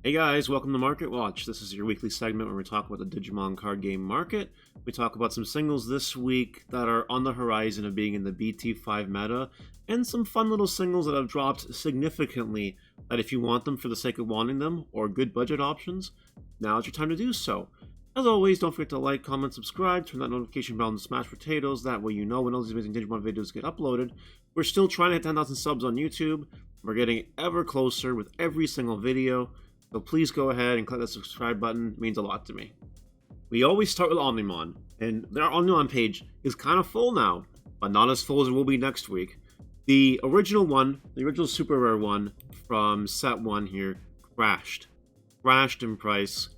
Hey guys, welcome to Market Watch. This is your weekly segment where we talk about the Digimon card game market. We talk about some singles this week that are on the horizon of being in the BT5 meta, and some fun little singles that have dropped significantly that if you want them for the sake of wanting them, or good budget options, now's your time to do so. As always, don't forget to like, comment, subscribe, turn that notification bell on to smash potatoes, that way you know when all these amazing Digimon videos get uploaded. We're still trying to hit 10,000 subs on YouTube. We're getting ever closer with every single video. So please go ahead and click that subscribe button. It means a lot to me. We always start with Omnimon, and our Omnimon page is kind of full now, but not as full as it will be next week. The original one, the original super rare one from set 1 here, crashed. Crashed in price.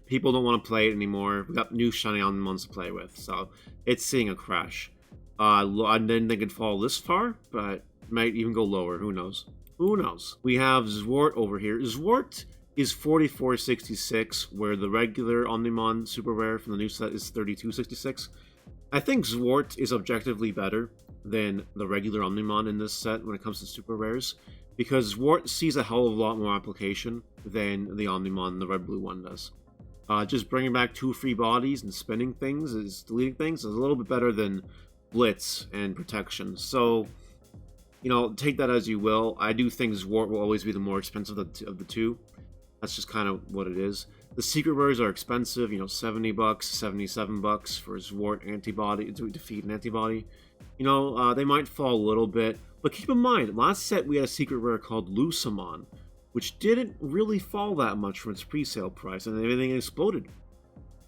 People don't want to play it anymore. We got new shiny Omnimons to play with, so it's seeing a crash. I didn't think it'd fall this far, but it might even go lower. Who knows? Who knows? We have Zwart over here. Zwart is 44.66, where the regular Omnimon super rare from the new set is 32.66. I think Zwart is objectively better than the regular Omnimon in this set when it comes to super rares, because Zwart sees a hell of a lot more application than the Omnimon, the red blue one, does. Just bringing back 2 free bodies and spinning things, deleting things, is a little bit better than Blitz and Protection. So, you know, take that as you will. I do think Zwart will always be the more expensive of the two. That's just kind of what it is. The secret rares are expensive, you know, $70, $77 for Zwart antibody to defeat an antibody. You know, they might fall a little bit, but keep in mind, last set we had a secret rare called Lucamon, which didn't really fall that much from its pre-sale price, and everything exploded.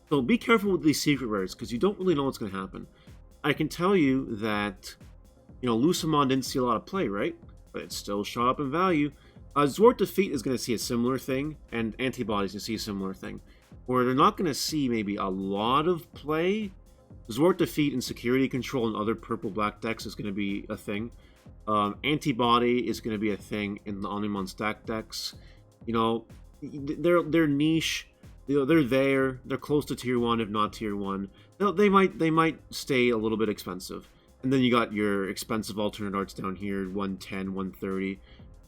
So be careful with these secret rares, because you don't really know what's going to happen. I can tell you that, you know, Lucamon didn't see a lot of play, right? But it still shot up in value. Zwart Defeat is going to see a similar thing, and Antibodies going to see a similar thing. Where they're not going to see maybe a lot of play, Zwart Defeat and Security Control and other purple-black decks is going to be a thing. Antibody is going to be a thing in the Omnimon stack decks. You know, they're niche. You know, they're there. They're close to tier 1, if not tier 1. They might stay a little bit expensive. And then you got your expensive alternate arts down here, 110, 130.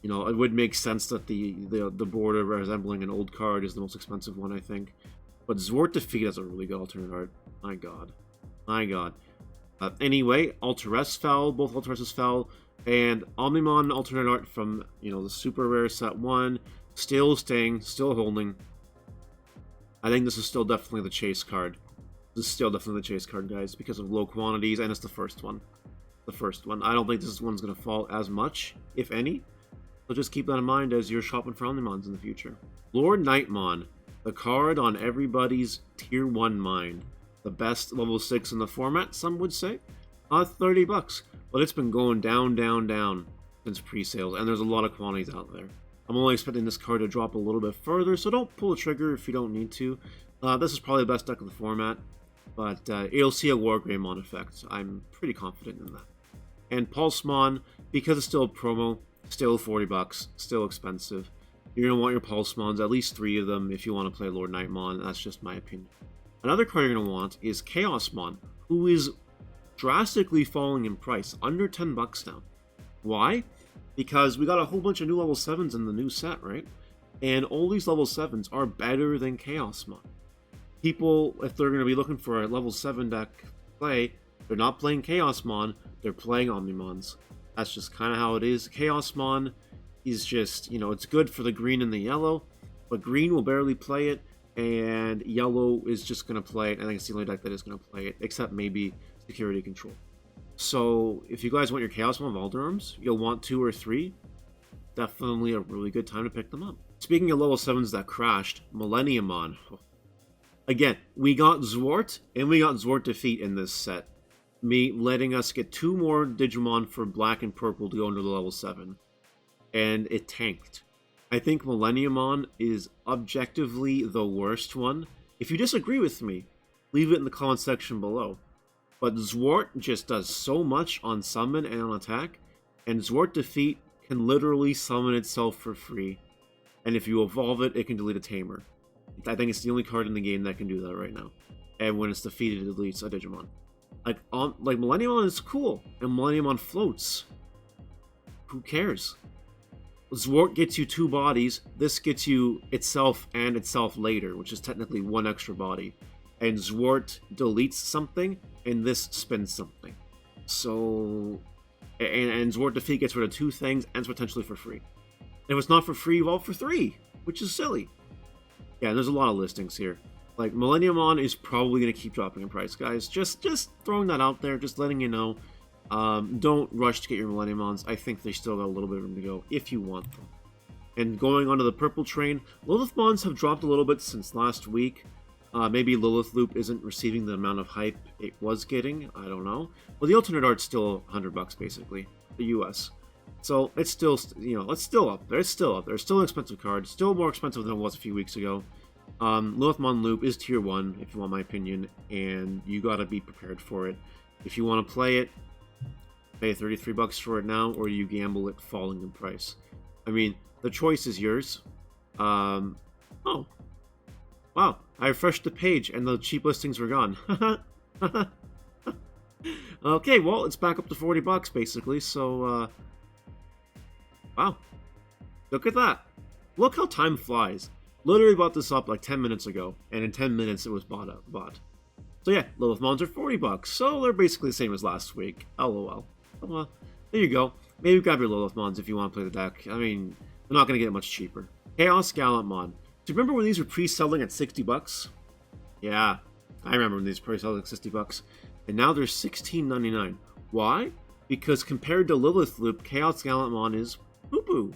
You know, it would make sense that the border resembling an old card is the most expensive one, I think. But Zwart Defeat has a really good alternate art. My god. My god. Anyway, Alteress fell. Both Alteresses fell. And Omnimon alternate art from, you know, the super rare set 1. Still staying, still holding. I think this is still definitely the chase card. This is still definitely the chase card, guys, because of low quantities, and it's the first one. The first one. I don't think this one's going to fall as much, if any. So just keep that in mind as you're shopping for Omnimons in the future. LordKnightmon, the card on everybody's tier 1 mind. The best level 6 in the format, some would say. $30. But it's been going down, down, down since pre-sales, and there's a lot of quantities out there. I'm only expecting this card to drop a little bit further, so don't pull the trigger if you don't need to. This is probably the best deck of the format, but you'll see a Wargreymon effect. I'm pretty confident in that. And Pulsemon, because it's still a promo, still $40, still expensive. You're going to want your Pulsemons, at least 3 of them, if you want to play LordKnightmon. That's just my opinion. Another card you're going to want is Chaosmon, who is drastically falling in price, under $10 now. Why? Because we got a whole bunch of new level 7s in the new set, right? And all these level 7s are better than Chaosmon. People, if they're going to be looking for a level 7 deck play, they're not playing Chaosmon, they're playing Omnimons. That's just kind of how it is. Chaosmon is just, you know, it's good for the green and the yellow, but green will barely play it, and yellow is just going to play it. I think it's the only deck that is going to play it, except maybe Security Control. So, if you guys want your Chaosmon Valderarms, you'll want 2 or 3. Definitely a really good time to pick them up. Speaking of level 7s that crashed, Millenniummon. Again, we got Zwart, and we got Zwart Defeat in this set. Me letting us get 2 more Digimon for black and purple to go into the level 7. And it tanked. I think Millenniummon is objectively the worst one. If you disagree with me, leave it in the comment section below. But Zwart just does so much on summon and on attack, and Zwart Defeat can literally summon itself for free. And if you evolve it, it can delete a Tamer. I think it's the only card in the game that can do that right now. And when it's defeated, it deletes a Digimon. Like Millenniummon is cool, and Millenniummon floats. Who cares? Zwart gets you 2 bodies. This gets you itself and itself later, which is technically 1 extra body. And Zwart deletes something, and this spins something. So, and Zwart Defeat gets rid of 2 things, and it's potentially for free. And if it's not for free, evolve for 3, which is silly. Yeah, there's a lot of listings here. Like, Millenniummon is probably going to keep dropping in price, guys. Just throwing that out there, just letting you know. Don't rush to get your Millenniummons. I think they still got a little bit of room to go if you want them. And going on to the purple train, Lilithmons have dropped a little bit since last week. Maybe Lilith Loop isn't receiving the amount of hype it was getting. I don't know. Well, the alternate art's still $100 basically, the US. So it's still, it's still up there. It's still up there. It's still an expensive card. Still more expensive than it was a few weeks ago. Lilithmon Loop is tier 1, if you want my opinion, and you gotta be prepared for it. If you want to play it, pay $33 for it now, or you gamble it falling in price. I mean, the choice is yours. Oh. Wow, I refreshed the page and the cheap listings were gone. Okay, well, it's back up to $40 basically, so, wow. Look at that. Look how time flies. Literally bought this up like 10 minutes ago, and in 10 minutes it was bought. So yeah, Lilithmons are $40, so they're basically the same as last week. LOL. Well, there you go. Maybe grab your Lilithmons if you want to play the deck. I mean, they're not going to get much cheaper. Chaos Gallantmon. Do you remember when these were pre-selling at $60? Yeah, I remember when these pre-selling at $60. And now they're $16.99. Why? Because compared to Lilith Loop, Chaos Gallantmon is poo-poo.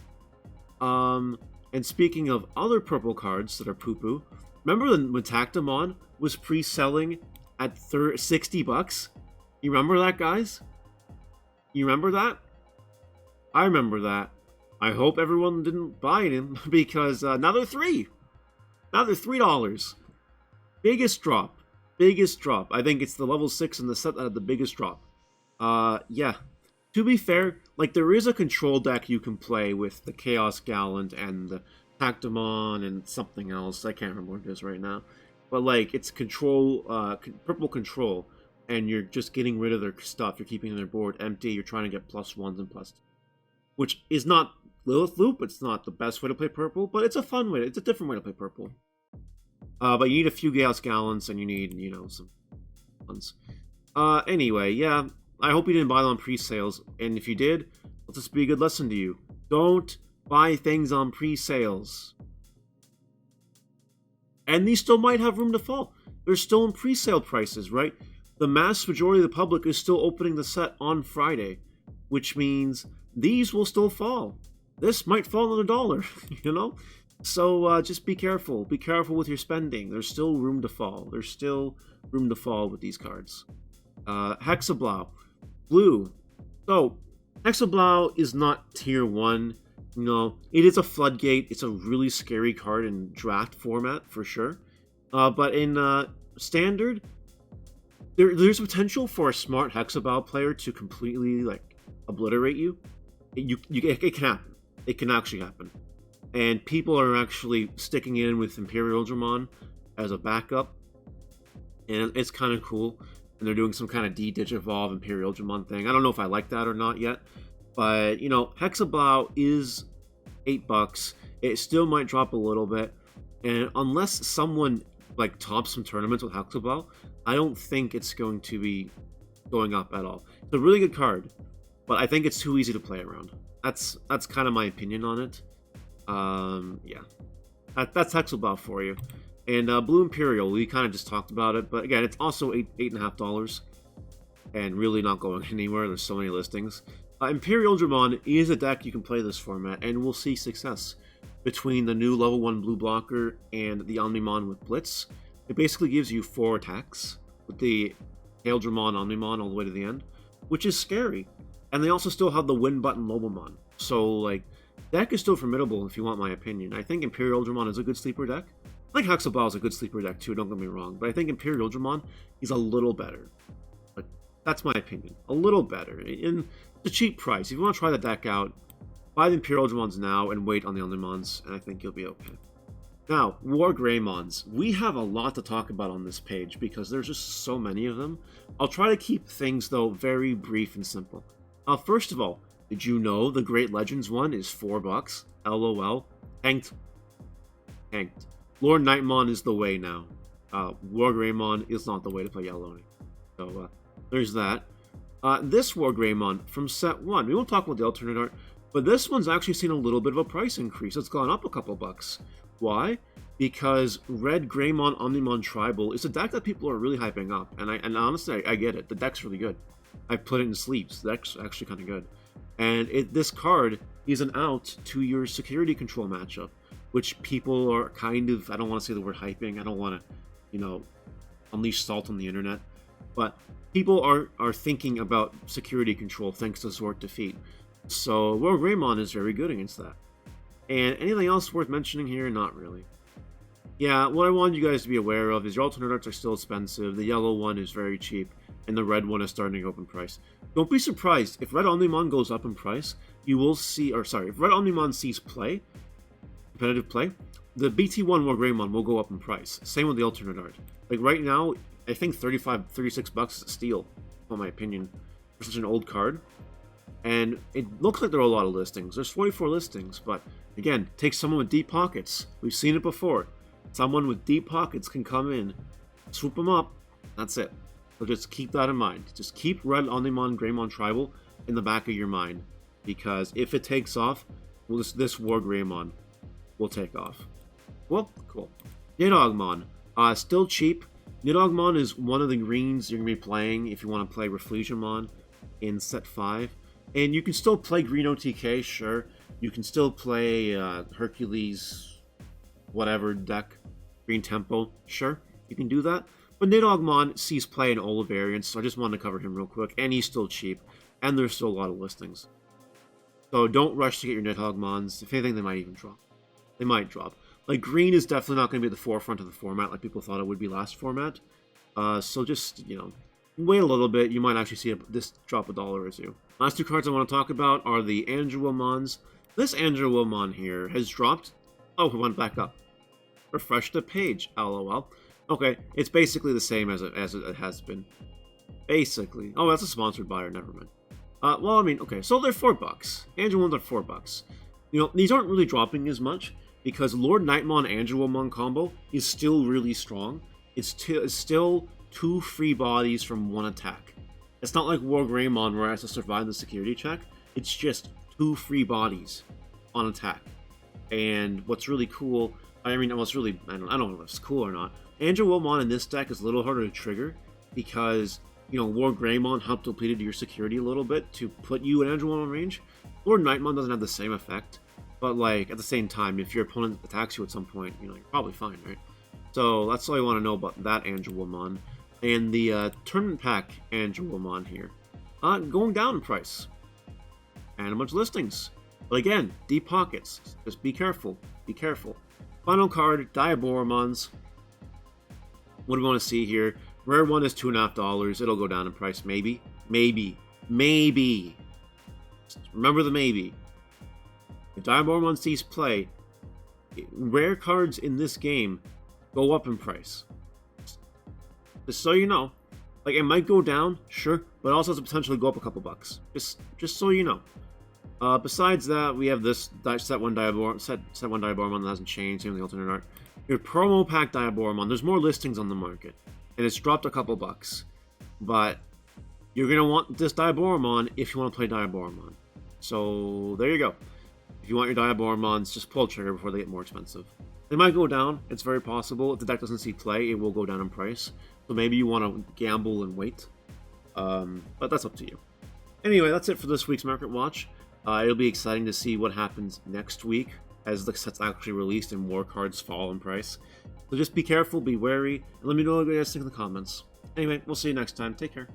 And speaking of other purple cards that are poo-poo, remember when Tactomon was pre-selling at $60? You remember that, guys? You remember that? I remember that. I hope everyone didn't buy them because now they're $3. Now they're $3. Biggest drop. Biggest drop. I think it's the level 6 in the set that had the biggest drop. Yeah. To be fair, like, there is a control deck you can play with the Chaos Gallant and the Tactomon and something else. I can't remember what it is right now. But, like, it's control, purple control, and you're just getting rid of their stuff. You're keeping their board empty. You're trying to get +1s and +2s. Which is not Lilith Loop. It's not the best way to play purple, but it's a fun way. It's a different way to play purple. But you need a few Chaos Gallants, and you need, some ones. Anyway, yeah. I hope you didn't buy them on pre-sales, and if you did, let this be a good lesson to you. Don't buy things on pre-sales. And these still might have room to fall. They're still in pre-sale prices, right? The mass majority of the public is still opening the set on Friday, which means these will still fall. This might fall another $1, So just be careful. Be careful with your spending. There's still room to fall. There's still room to fall with these cards. Hexablau. Blue. So, Hexablau is not tier 1. It is a floodgate. It's a really scary card in draft format, for sure. But in standard, there's potential for a smart Hexablau player to completely, obliterate you. It can happen. It can actually happen. And people are actually sticking in with Imperialdramon as a backup. And it's kind of cool. And they're doing some kind of Digivolve Imperialdramon thing. I don't know if I like that or not yet. But, Hexablau is $8. It still might drop a little bit. And unless someone, tops some tournaments with Hexablau, I don't think it's going to be going up at all. It's a really good card. But I think it's too easy to play around. That's kind of my opinion on it. Yeah. That's Hexablau for you. And Blue Imperial, we kind of just talked about it, but again, it's also $8.50, and really not going anywhere. There's so many listings. Imperialdramon is a deck you can play this format, and we'll see success between the new level 1 blue blocker and the Omnimon with Blitz. It basically gives you 4 attacks with the Imperialdramon Omnimon all the way to the end, which is scary. And they also still have the win button Lobomon. So, deck is still formidable if you want my opinion. I think Imperialdramon is a good sleeper deck. I think Hexablau is a good sleeper deck too, don't get me wrong, but I think Imperialdramon is a little better. But that's my opinion. A little better. In the cheap price. If you want to try the deck out, buy the Imperialdramons now and wait on the Omnimons, and I think you'll be okay. Now, Wargreymons. We have a lot to talk about on this page because there's just so many of them. I'll try to keep things, though, very brief and simple. First of all, Did you know the Great Legends one is $4? LOL. Tanked. Tanked. LordKnightmon is the way now. Wargreymon is not the way to play Yellow. So, there's that. This Wargreymon from set 1. We won't talk about the alternate art, but this one's actually seen a little bit of a price increase. It's gone up a couple bucks. Why? Because Red Greymon Omnimon Tribal is a deck that people are really hyping up. And honestly, I get it. The deck's really good. I put it in sleeves. The deck's actually kind of good. And this card is an out to your security control matchup, which people are kind of, I don't want to say the word hyping. I don't want to, unleash salt on the internet. But people are thinking about security control thanks to Zord Defeat. So Wargreymon is very good against that. And anything else worth mentioning here? Not really. Yeah, what I wanted you guys to be aware of is your alternate arts are still expensive, the yellow one is very cheap, and the red one is starting to go up in price. Don't be surprised, if Red Omnimon goes up in price, you will see, if Red Omnimon sees play, competitive play, the BT1 Wargreymon will go up in price. Same with the alternate art. Like right now, I think $36 is a steal, in my opinion, for such an old card. And it looks like there are a lot of listings. There's 44 listings, but again, take someone with deep pockets. We've seen it before. Someone with deep pockets can come in, swoop them up, that's it. So just keep that in mind. Just keep Red Omnimon Greymon Tribal in the back of your mind, because if it takes off, well, this Wargreymon will take off. Well, cool. Nidogmon, still cheap. Nidogmon is one of the greens you're going to be playing if you want to play Refugionmon in set 5. And you can still play green OTK, sure. You can still play Hercules, whatever deck, Green Tempo, sure. You can do that. But Nidogmon sees play in all variants, so I just wanted to cover him real quick. And he's still cheap, and there's still a lot of listings. So don't rush to get your Nidogmons. If anything, they might even drop. They might drop. Like, green is definitely not going to be at the forefront of the format like people thought it would be last format. So just, wait a little bit. You might actually see this drop $1 or $2. Last two cards I want to talk about are the Angelwomons. This Angelwomon here has dropped. Oh, it went back up. Refresh the page. LOL. Okay, it's basically the same as it has been. Basically. Oh, that's a sponsored buyer. Never mind. Well, I mean, okay, so they're $4. Angelwomons are $4. These aren't really dropping as much because LordKnightmon Angelwomon combo is still really strong. It's still 2 free bodies from 1 attack. It's not like Wargreymon where it has to survive the security check. It's just 2 free bodies on attack. And what's really cool, I don't know if it's cool or not. Angelwomon in this deck is a little harder to trigger because, Wargreymon helped depleted your security a little bit to put you in Angelwomon range. LordKnightmon doesn't have the same effect, but at the same time, if your opponent attacks you at some point, you're probably fine, right? So that's all I want to know about that Angelwomon. And the tournament pack Angelwomon here, going down in price. And a bunch of listings. But again, deep pockets. Just be careful. Be careful. Final card, Diaboromons. What do we want to see here? Rare one is $2.50. It'll go down in price, maybe. Maybe. Maybe. Just remember the maybe. If Diaboromon sees play, rare cards in this game go up in price. Just so you know. It might go down, sure, but it also has the potential to go up a couple bucks. Just so you know. Besides that, we have this set 1 Diaboromon that hasn't changed, same with the alternate art. Your promo pack Diaboromon, there's more listings on the market, and it's dropped a couple bucks. But you're going to want this Diaboromon if you want to play Diaboromon. So, there you go. If you want your Diaboromons, just pull the trigger before they get more expensive. They might go down, it's very possible. If the deck doesn't see play, it will go down in price. So maybe you want to gamble and wait. But that's up to you. Anyway, that's it for this week's Market Watch. It'll be exciting to see what happens next week as the set's actually released and more cards fall in price. So just be careful, be wary, and let me know what you guys think in the comments. Anyway, we'll see you next time. Take care.